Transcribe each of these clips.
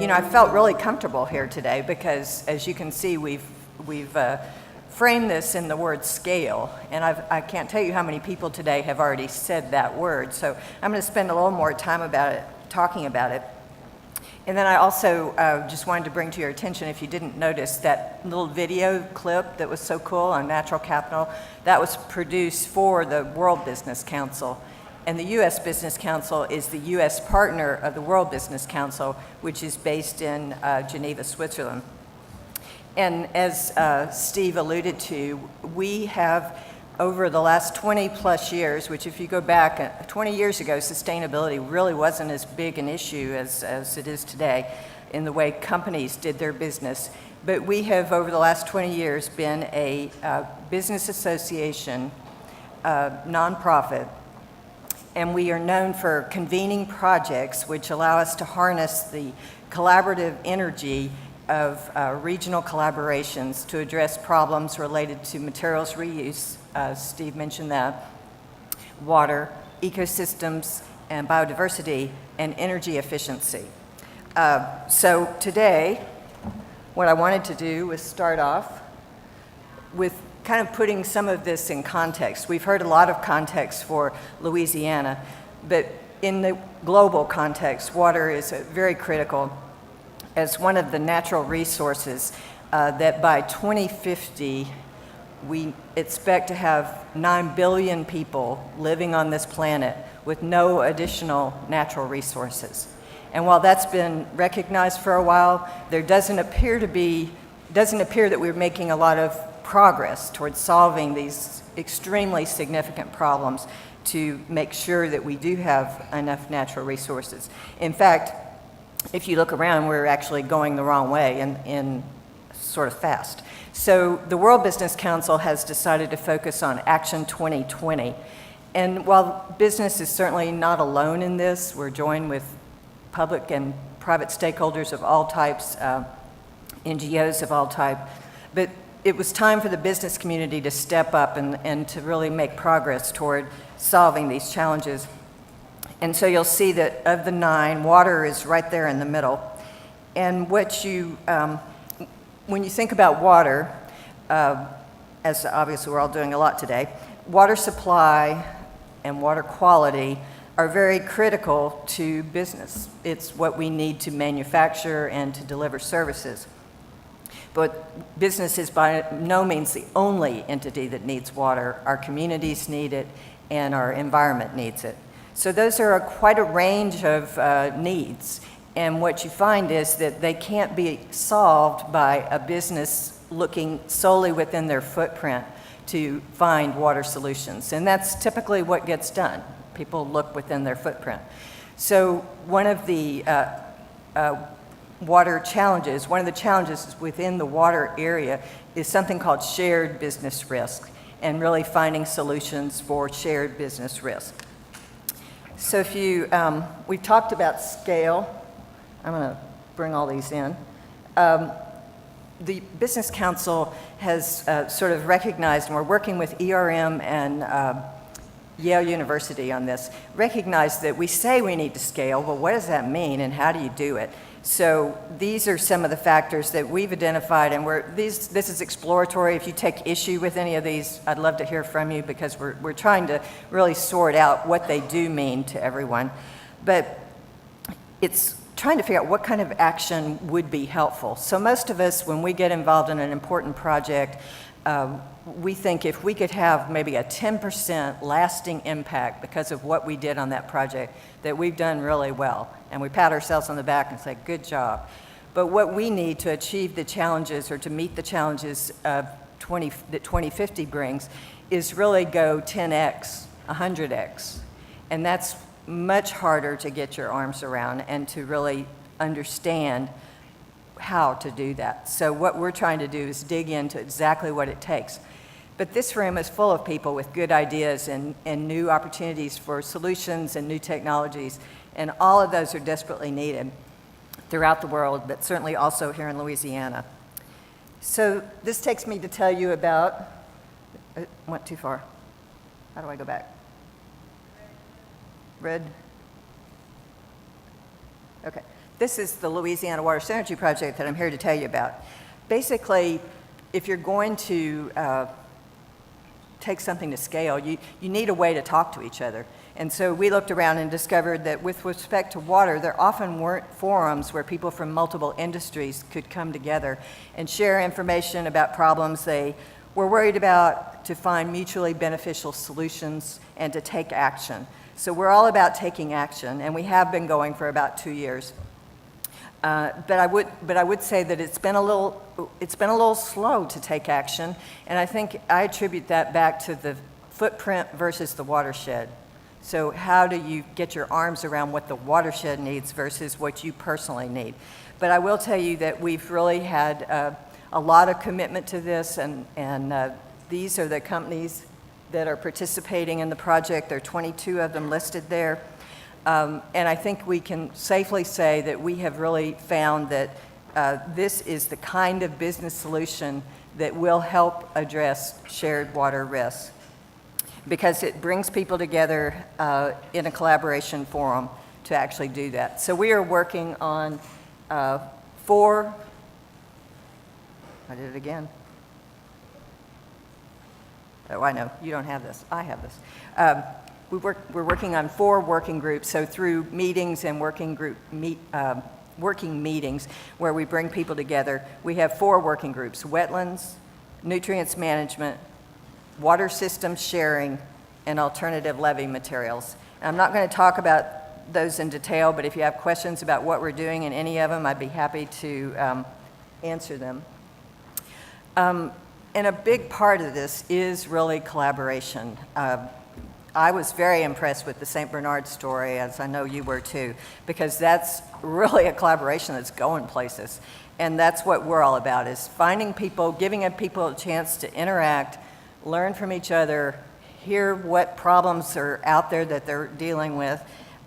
know, I felt really comfortable here today because, as you can see, we've framed this in the word scale, and I can't tell you how many people today have already said that word, so I'm going to spend a little more time talking about it. And then I also just wanted to bring to your attention, if you didn't notice, that little video clip that was so cool on natural capital. That was produced for the World Business Council. And the U.S. Business Council is the U.S. partner of the World Business Council, which is based in Geneva, Switzerland. And as Steve alluded to, we have, over the last 20 plus years, which if you go back 20 years ago, sustainability really wasn't as big an issue as it is today in the way companies did their business. But we have, over the last 20 years, been a business association, nonprofit, and we are known for convening projects which allow us to harness the collaborative energy of regional collaborations to address problems related to materials reuse. Steve mentioned that, water, ecosystems, and biodiversity, and energy efficiency. So today, what I wanted to do was start off with kind of putting some of this in context. We've heard a lot of context for Louisiana, but in the global context, water is very critical as one of the natural resources that by 2050, we expect to have 9 billion people living on this planet with no additional natural resources. And while that's been recognized for a while, there doesn't appear that we're making a lot of progress towards solving these extremely significant problems to make sure that we do have enough natural resources. In fact, if you look around, we're actually going the wrong way and sort of fast. So the World Business Council has decided to focus on Action 2020. And while business is certainly not alone in this, we're joined with public and private stakeholders of all types, NGOs of all types. But it was time for the business community to step up and to really make progress toward solving these challenges. And so you'll see that of the 9, water is right there in the middle. And what when you think about water, as obviously we're all doing a lot today, water supply and water quality are very critical to business. It's what we need to manufacture and to deliver services. But business is by no means the only entity that needs water. Our communities need it, and our environment needs it. So those are quite a range of needs. And what you find is that they can't be solved by a business looking solely within their footprint to find water solutions. And that's typically what gets done. People look within their footprint. So one of the water challenges, one of the challenges within the water area is something called shared business risk, and really finding solutions for shared business risk. So if you, we've talked about scale. I'm going to bring all these in. The Business Council has sort of recognized, and we're working with ERM and Yale University on this, recognized that we say we need to scale. Well, what does that mean, and how do you do it? So these are some of the factors that we've identified, and this is exploratory. If you take issue with any of these, I'd love to hear from you, because we're trying to really sort out what they do mean to everyone. But it's trying to figure out what kind of action would be helpful. So most of us, when we get involved in an important project, we think if we could have maybe a 10% lasting impact because of what we did on that project, that we've done really well. And we pat ourselves on the back and say, good job. But what we need to achieve the challenges, or to meet the challenges that 2050 brings, is really go 10x, 100x. And that's much harder to get your arms around and to really understand how to do that. So what we're trying to do is dig into exactly what it takes. But this room is full of people with good ideas and new opportunities for solutions and new technologies, and all of those are desperately needed throughout the world, but certainly also here in Louisiana. So this takes me to tell you about, it went too far. How do I go back? Red? Okay. This is the Louisiana Water Synergy Project that I'm here to tell you about. Basically, if you're going to take something to scale, you need a way to talk to each other. And so we looked around and discovered that with respect to water, there often weren't forums where people from multiple industries could come together and share information about problems they were worried about, to find mutually beneficial solutions, and to take action. So we're all about taking action, and we have been going for about 2 years. But I would say that it's been a little slow to take action, and I think I attribute that back to the footprint versus the watershed. So how do you get your arms around what the watershed needs versus what you personally need? But I will tell you that we've really had a lot of commitment to this, and these are the companies that are participating in the project. There are 22 of them listed there. And I think we can safely say that we have really found that this is the kind of business solution that will help address shared water risks, because it brings people together in a collaboration forum to actually do that. So we are working on 4, I did it again. Oh, I know, you don't have this, I have this. We're working on 4 working groups, so through meetings and working meetings where we bring people together, we have 4 working groups: wetlands, nutrients management, water system sharing, and alternative levee materials. And I'm not going to talk about those in detail, but if you have questions about what we're doing in any of them, I'd be happy to answer them. And a big part of this is really collaboration. I was very impressed with the St. Bernard story, as I know you were too, because that's really a collaboration that's going places. And that's what we're all about, is finding people, giving people a chance to interact, learn from each other, hear what problems are out there that they're dealing with.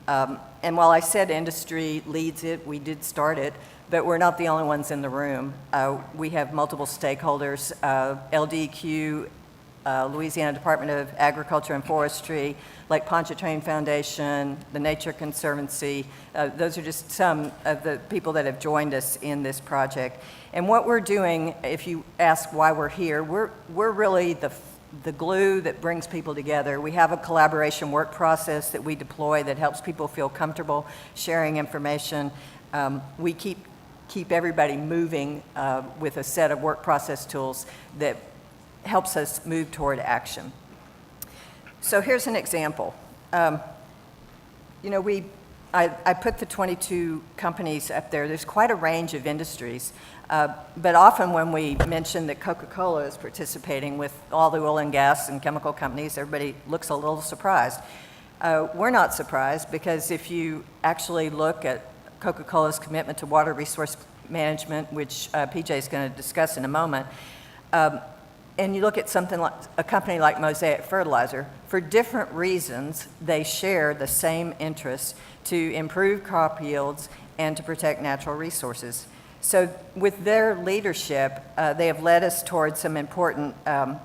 And while I said industry leads it, we did start it, but we're not the only ones in the room. We have multiple stakeholders, LDQ, Louisiana Department of Agriculture and Forestry, Lake Pontchartrain Foundation, the Nature Conservancy. Those are just some of the people that have joined us in this project. And what we're doing, if you ask why we're here, we're really the glue that brings people together. We have a collaboration work process that we deploy that helps people feel comfortable sharing information. We keep everybody moving with a set of work process tools that helps us move toward action. So here's an example. You know, I put the 22 companies up there. There's quite a range of industries, but often when we mention that Coca-Cola is participating with all the oil and gas and chemical companies, everybody looks a little surprised. We're not surprised, because if you actually look at Coca-Cola's commitment to water resource management, which PJ is going to discuss in a moment, and you look at something like a company like Mosaic Fertilizer, for different reasons, they share the same interests to improve crop yields and to protect natural resources. So with their leadership, they have led us towards some important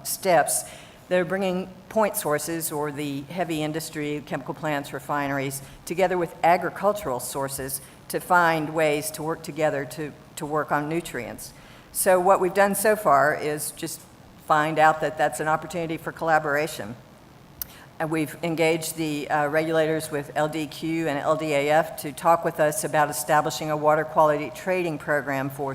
steps. They're bringing point sources, or the heavy industry, chemical plants, refineries, together with agricultural sources to find ways to work together to work on nutrients. So what we've done so far is just find out that that's an opportunity for collaboration. And we've engaged the regulators with LDQ and LDAF to talk with us about establishing a water quality trading program for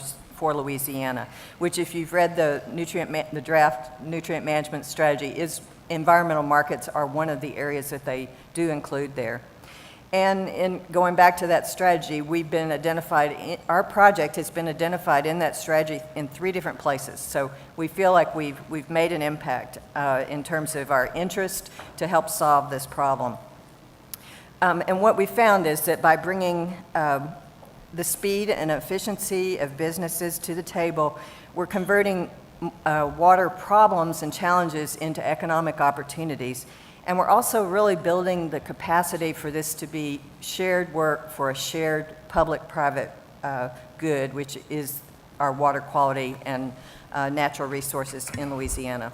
Louisiana, which, if you've read the draft nutrient management strategy, is environmental markets are one of the areas that they do include there. And in going back to that strategy, we've been identified, our project has been identified in that strategy in 3 different places. So we feel like we've made an impact in terms of our interest to help solve this problem. And what we found is that by bringing the speed and efficiency of businesses to the table, we're converting water problems and challenges into economic opportunities. And we're also really building the capacity for this to be shared work for a shared public-private good, which is our water quality and natural resources in Louisiana.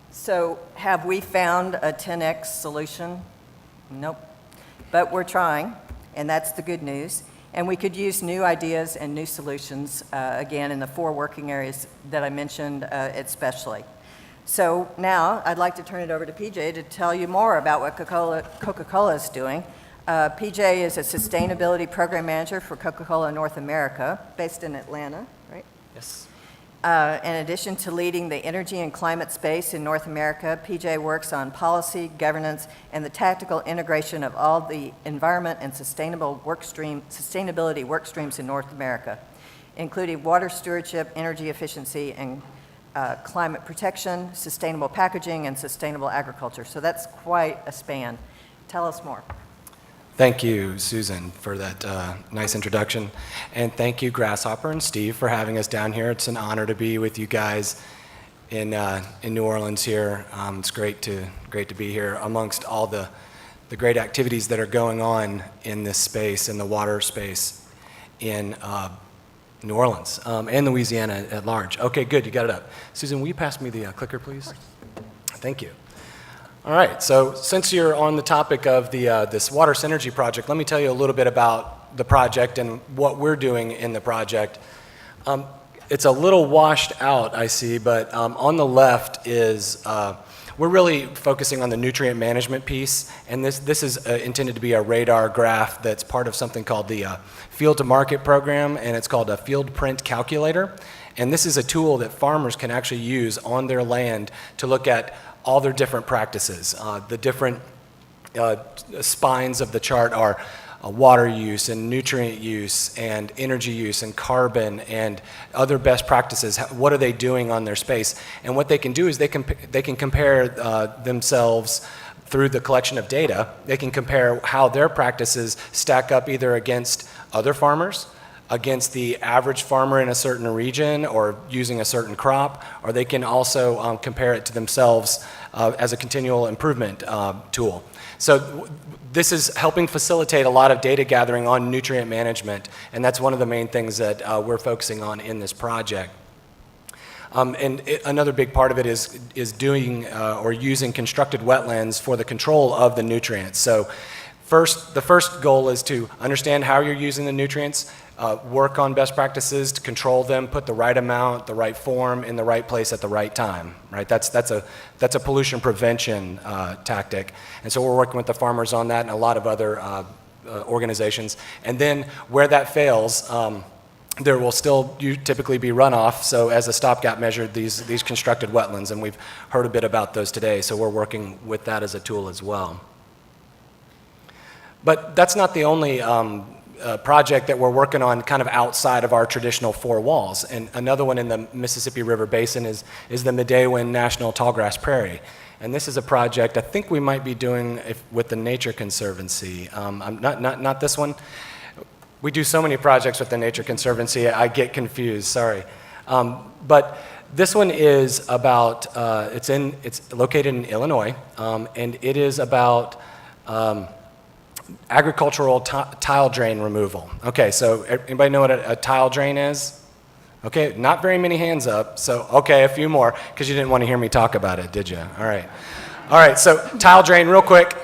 So have we found a 10x solution? Nope. But we're trying, and that's the good news. And we could use new ideas and new solutions, again, in the 4 working areas that I mentioned especially. So now I'd like to turn it over to PJ to tell you more about what Coca-Cola is doing. PJ is a sustainability program manager for Coca-Cola North America, based in Atlanta, right? Yes. In addition to leading the energy and climate space in North America, PJ works on policy, governance, and the tactical integration of all the environment and sustainability work streams in North America, including water stewardship, energy efficiency, and climate protection, sustainable packaging, and sustainable agriculture. So that's quite a span. Tell us more. Thank you, Susan, for that nice introduction. And thank you, Grasshopper and Steve, for having us down here. It's an honor to be with you guys in New Orleans here. It's great to be here amongst all the great activities that are going on in this space, in the water space in New Orleans and Louisiana at large. Okay, good, you got it up. Susan, will you pass me the clicker, please? Thank you. All right, so since you're on the topic of this Water Synergy Project, let me tell you a little bit about the project and what we're doing in the project. It's a little washed out, I see, but on the left is, we're really focusing on the nutrient management piece, and this is intended to be a radar graph that's part of something called the Field to Market program, and it's called a Field Print Calculator. And this is a tool that farmers can actually use on their land to look at all their different practices. The different spines of the chart are water use and nutrient use and energy use and carbon and other best practices. What are they doing on their space? And what they can do is they can compare themselves through the collection of data. They can compare how their practices stack up either against other farmers, against the average farmer in a certain region or using a certain crop, or they can also compare it to themselves as a continual improvement tool. So this is helping facilitate a lot of data gathering on nutrient management, and that's one of the main things that we're focusing on in this project. Another big part of it is doing or using constructed wetlands for the control of the nutrients. So the first goal is to understand how you're using the nutrients, work on best practices to control them, put the right amount, the right form, in the right place at the right time, right? That's a pollution prevention tactic. And so we're working with the farmers on that and a lot of other organizations. And then where that fails, there will still typically be runoff. So as a stopgap measure, these constructed wetlands, and we've heard a bit about those today. So we're working with that as a tool as well. But that's not the only project that we're working on kind of outside of our traditional 4 walls. And another one in the Mississippi River Basin is the Midewin National Tallgrass Prairie. And this is a project I think we might be doing with the Nature Conservancy. Not this one. We do so many projects with the Nature Conservancy, I get confused, sorry. But this one is about, it's located in Illinois, and it is about agricultural tile drain removal. Okay, so anybody know what a tile drain is? Okay, not very many hands up, so okay, a few more, because you didn't want to hear me talk about it, did you? All right, so tile drain, real quick.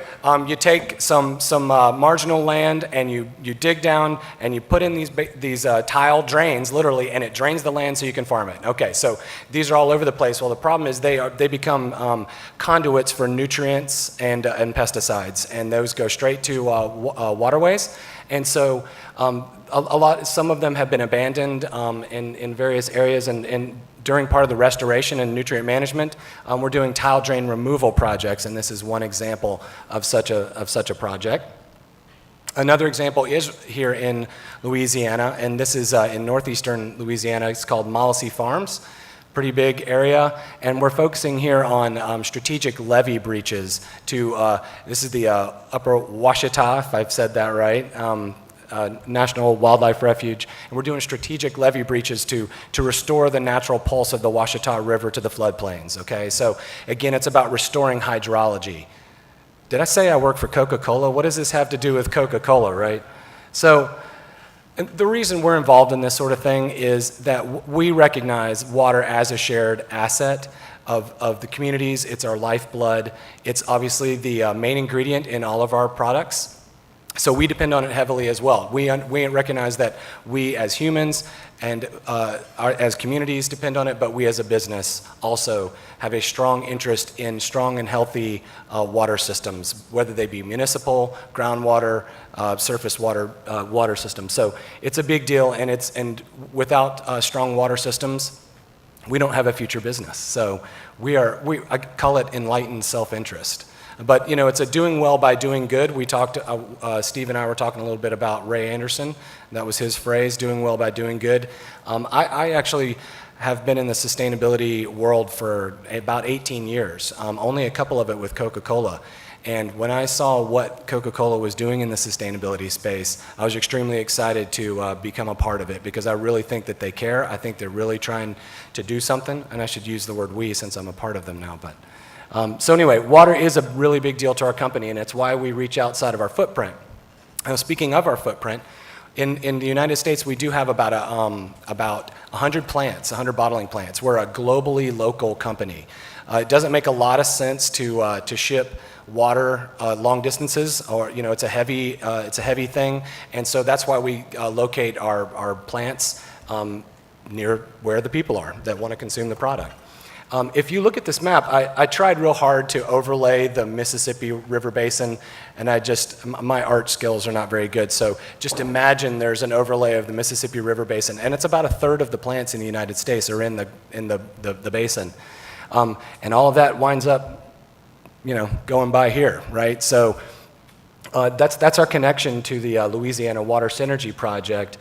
You take some marginal land and you dig down and you put in these tile drains, literally, and it drains the land so you can farm it. Okay, so these are all over the place. Well, the problem is they become conduits for nutrients and pesticides, and those go straight to waterways. And so some of them have been abandoned in various areas, and during part of the restoration and nutrient management, we're doing tile drain removal projects, and this is one example of such a project. Another example is here in Louisiana, and this is in northeastern Louisiana. It's called Mollisey Farms, pretty big area, and we're focusing here on strategic levee breaches to, this is the Upper Ouachita, if I've said that right, National Wildlife Refuge, and we're doing strategic levee breaches to restore the natural pulse of the Ouachita River to the floodplains, okay? So again, it's about restoring hydrology. Did I say I work for Coca-Cola? What does this have to do with Coca-Cola, right? So the reason we're involved in this sort of thing is that we recognize water as a shared asset of the communities. It's our lifeblood. It's obviously the main ingredient in all of our products. So we depend on it heavily as well. We recognize that we as humans and as communities depend on it, but we as a business also have a strong interest in strong and healthy water systems, whether they be municipal, groundwater, surface water, water systems. So it's a big deal, and without strong water systems, we don't have a future business. So I call it enlightened self-interest. But it's a doing well by doing good. We talked, Steve and I were talking a little bit about Ray Anderson. That was his phrase, doing well by doing good. I actually have been in the sustainability world for about 18 years, only a couple of it with Coca-Cola. And when I saw what Coca-Cola was doing in the sustainability space, I was extremely excited to become a part of it, because I really think that they care. I think they're really trying to do something, and I should use the word we since I'm a part of them now. But so anyway, water is a really big deal to our company, and it's why we reach outside of our footprint. Now, speaking of our footprint, in the United States, we do have about 100 plants, 100 bottling plants. We're a globally local company. It doesn't make a lot of sense to ship water long distances, or it's a heavy thing, and so that's why we locate our plants near where the people are that want to consume the product. If you look at this map, I tried real hard to overlay the Mississippi River Basin, and my art skills are not very good, so just imagine there's an overlay of the Mississippi River Basin, and it's about a third of the plants in the United States are in the basin. And all of that winds up, going by here, right? So that's our connection to the Louisiana Water Synergy Project.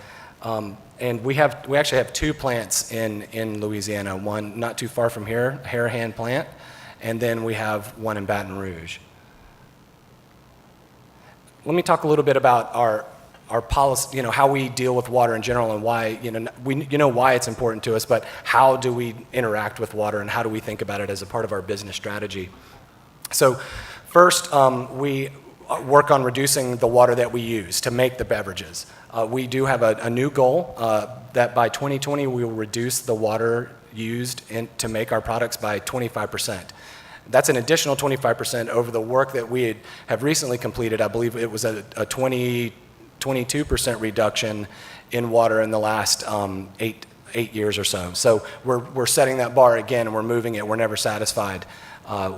And we actually have two plants in Louisiana, one not too far from here, Harahan plant, and then we have one in Baton Rouge. Let me talk a little bit about our policy, how we deal with water in general, and why, why it's important to us, but how do we interact with water, and how do we think about it as a part of our business strategy? So first, we work on reducing the water that we use to make the beverages. We do have a new goal that by 2020 we will reduce the water used to make our products by 25%. That's an additional 25% over the work that we have recently completed. I believe it was a 22% reduction in water in the last 8 years or so. So we're setting that bar again, and we're moving it. We're never satisfied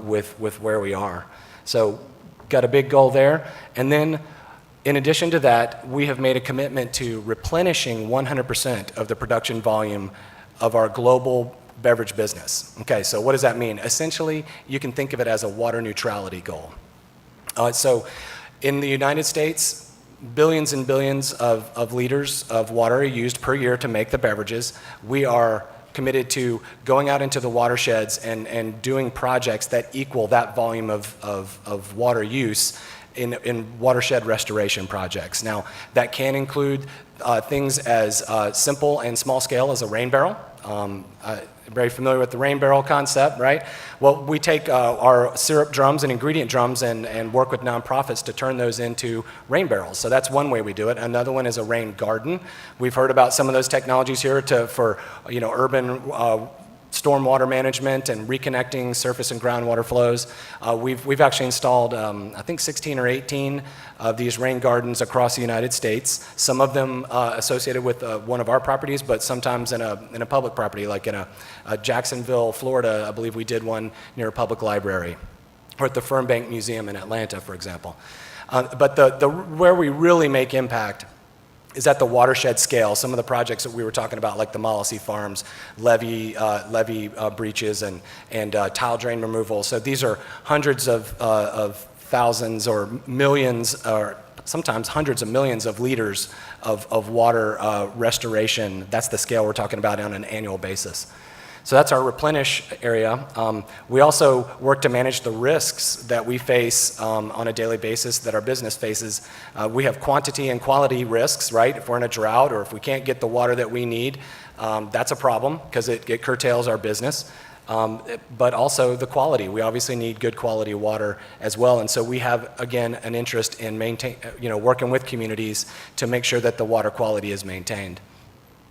with where we are. So got a big goal there. And then in addition to that, we have made a commitment to replenishing 100% of the production volume of our global beverage business. Okay, so what does that mean? Essentially, you can think of it as a water neutrality goal. So in the United States, billions and billions of liters of water are used per year to make the beverages. We are committed to going out into the watersheds and doing projects that equal that volume of water use in watershed restoration projects. Now, that can include things as simple and small scale as a rain barrel. Very familiar with the rain barrel concept, right? Well, we take our syrup drums and ingredient drums and work with nonprofits to turn those into rain barrels. So that's one way we do it. Another one is a rain garden. We've heard about some of those technologies here for urban stormwater management and reconnecting surface and groundwater flows. We've actually installed, I think 16 or 18 of these rain gardens across the United States. Some of them associated with one of our properties, but sometimes in a public property, like in a Jacksonville, Florida. I believe we did one near a public library, or at the Fernbank Museum in Atlanta, for example. But where we really make impact is at the watershed scale. Some of the projects that we were talking about, like the Mollisey Farms, levee breaches and tile drain removal. So these are hundreds of thousands or millions, or sometimes hundreds of millions of liters of water restoration. That's the scale we're talking about on an annual basis. So that's our replenish area. We also work to manage the risks that we face on a daily basis, that our business faces. We have quantity and quality risks, right? If we're in a drought or if we can't get the water that we need, that's a problem because it curtails our business. But also the quality. We obviously need good quality water as well. And so we have, again, an interest in working with communities to make sure that the water quality is maintained.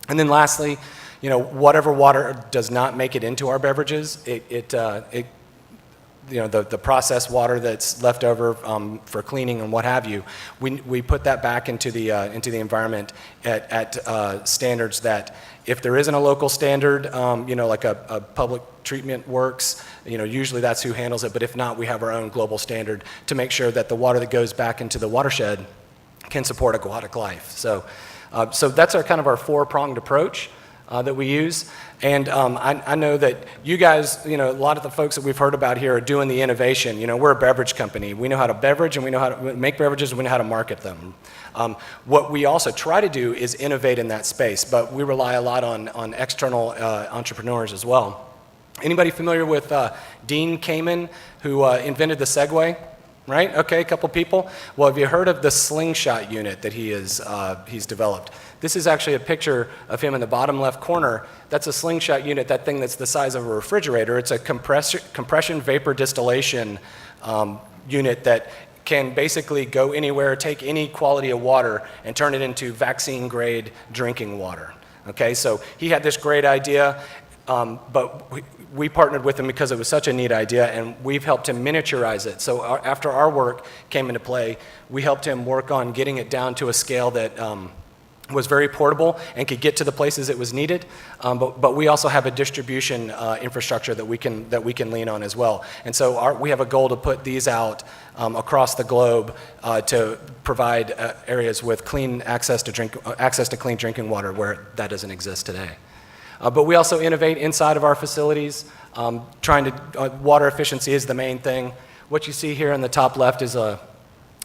And then lastly, whatever water does not make it into our beverages, the processed water that's left over for cleaning and what have you, we put that back into the environment at standards that, if there isn't a local standard, like a public treatment works, usually that's who handles it, but if not, we have our own global standard to make sure that the water that goes back into the watershed can support aquatic life. So that's our four-pronged approach that we use. And I know that you guys, a lot of the folks that we've heard about here are doing the innovation. We're a beverage company. We know how to beverage, and we know how to make beverages, and we know how to market them. What we also try to do is innovate in that space, but we rely a lot on external entrepreneurs as well. Anybody familiar with Dean Kamen, who invented the Segway? Right? Okay, a couple people. Well, have you heard of the slingshot unit that he's developed? This is actually a picture of him in the bottom left corner. That's a slingshot unit, that thing that's the size of a refrigerator. It's a compression vapor distillation unit that can basically go anywhere, take any quality of water, and turn it into vaccine-grade drinking water. Okay, so he had this great idea, but we partnered with him because it was such a neat idea, and we've helped him miniaturize it. So after our work came into play, we helped him work on getting it down to a scale that was very portable and could get to the places it was needed. But we also have a distribution infrastructure that we can lean on as well. And so we have a goal to put these out across the globe to provide areas with clean access to clean drinking water where that doesn't exist today. But we also innovate inside of our facilities, water efficiency is the main thing. What you see here in the top left is a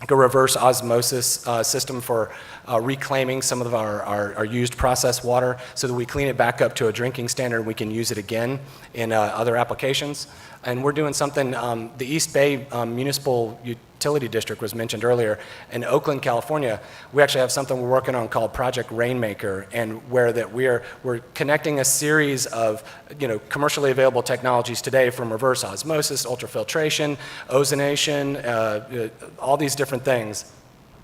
reverse osmosis system for reclaiming some of our used processed water so that we clean it back up to a drinking standard and we can use it again in other applications. And we're doing something, the East Bay Municipal Utility District was mentioned earlier. In Oakland, California, we actually have something we're working on called Project Rainmaker, and where that we're connecting a series of commercially available technologies today, from reverse osmosis, ultrafiltration, ozonation, all these different things.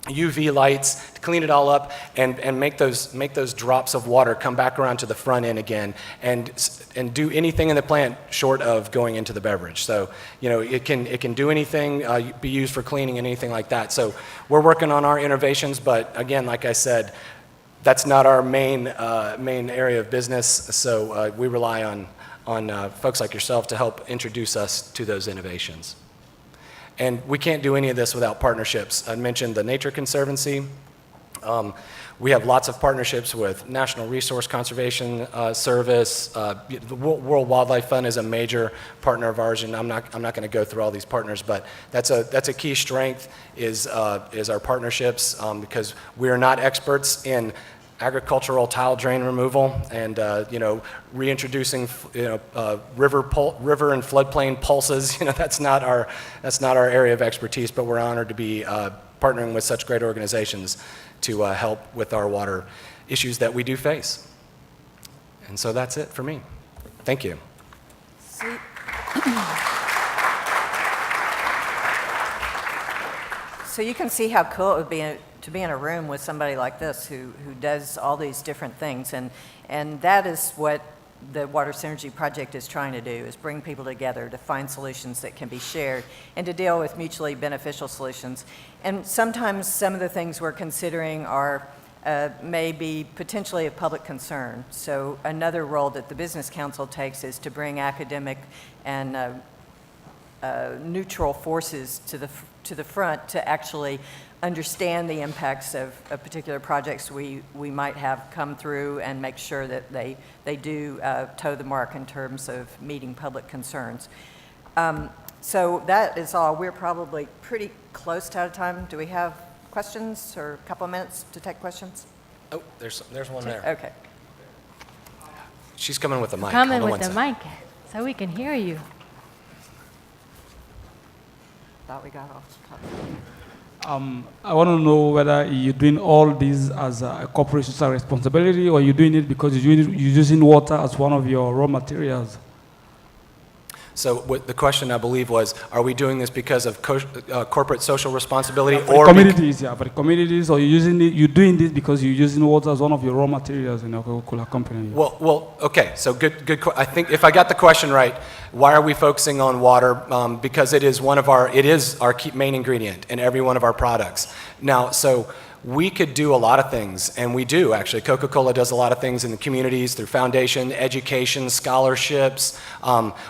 UV lights to clean it all up and make those drops of water come back around to the front end again and do anything in the plant short of going into the beverage. So it can do anything, be used for cleaning and anything like that. So we're working on our innovations, but again, like I said, that's not our main area of business. So we rely on folks like yourself to help introduce us to those innovations. And we can't do any of this without partnerships. I mentioned the Nature Conservancy. We have lots of partnerships with National Resource Conservation Service. The World Wildlife Fund is a major partner of ours, and I'm not going to go through all these partners, but that's a key strength is our partnerships, because we are not experts in agricultural tile drain removal and reintroducing river and floodplain pulses. That's not our area of expertise, but we're honored to be partnering with such great organizations to help with our water issues that we do face. And so that's it for me. Thank you. So you can see how cool it would be to be in a room with somebody like this who does all these different things, and that is what the Water Synergy Project is trying to do, is bring people together to find solutions that can be shared and to deal with mutually beneficial solutions. And sometimes some of the things we're considering are may be potentially of public concern. So another role that the Business Council takes is to bring academic and neutral forces to the front to actually understand the impacts of particular projects we might have come through and make sure that they do toe the mark in terms of meeting public concerns. So that is all. We're probably pretty close to out of time. Do we have questions or a couple of minutes to take questions? Oh, there's one there. Okay. She's coming with the mic. Coming with the mic so we can hear you. Thought we got off topic. I want to know whether you're doing all this as a corporate social responsibility, or you're doing it because you're using water as one of your raw materials. So what the question, I believe, was, are we doing this because of corporate social responsibility For or the communities, for the communities, or you're doing this because you're using water as one of your raw materials in your Coca-Cola company? Well, okay, so good. I think if I got the question right, why are we focusing on water? Because it is our main ingredient in every one of our products. Now, so we could do a lot of things, and we do actually. Coca-Cola does a lot of things in the communities through foundation, education, scholarships,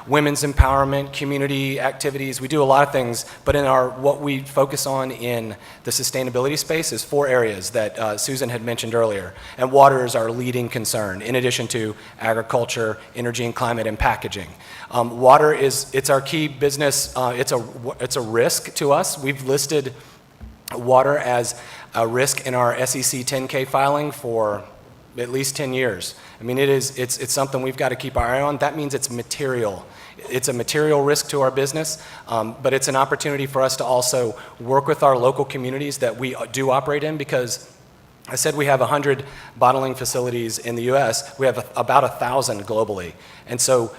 women's empowerment, community activities. We do a lot of things, but what we focus on in the sustainability space is 4 areas that Susan had mentioned earlier, and water is our leading concern, in addition to agriculture, energy and climate, and packaging. Water it's our key business. It's a risk to us. We've listed water as a risk in our SEC 10K filing for at least 10 years. I mean, it's something we've got to keep our eye on. That means it's material. It's a material risk to our business, but it's an opportunity for us to also work with our local communities that we do operate in, because I said we have 100 bottling facilities in the US. We have about 1,000 globally. And so,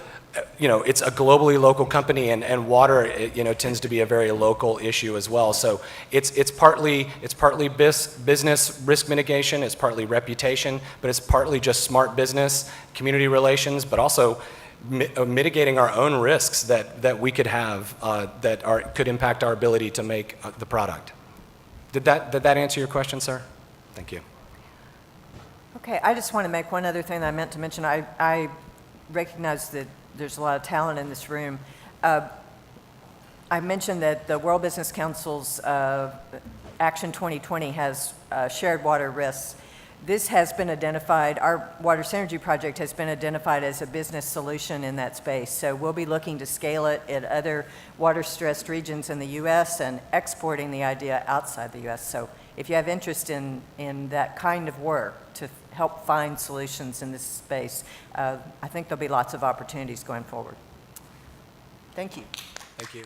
it's a globally local company, and water, tends to be a very local issue as well. So it's partly business risk mitigation, it's partly reputation, but it's partly just smart business, community relations, but also mitigating our own risks that we could have could impact our ability to make the product. Did that answer your question, sir? Thank you. Okay, I just want to make one other thing that I meant to mention. I recognize that there's a lot of talent in this room. I mentioned that the World Business Council's Action 2020 has shared water risks. This has been identified, our Water Synergy Project has been identified as a business solution in that space. So we'll be looking to scale it at other water-stressed regions in the U.S. and exporting the idea outside the U.S. So if you have interest in that kind of work to help find solutions in this space, I think there'll be lots of opportunities going forward. Thank you. Thank you.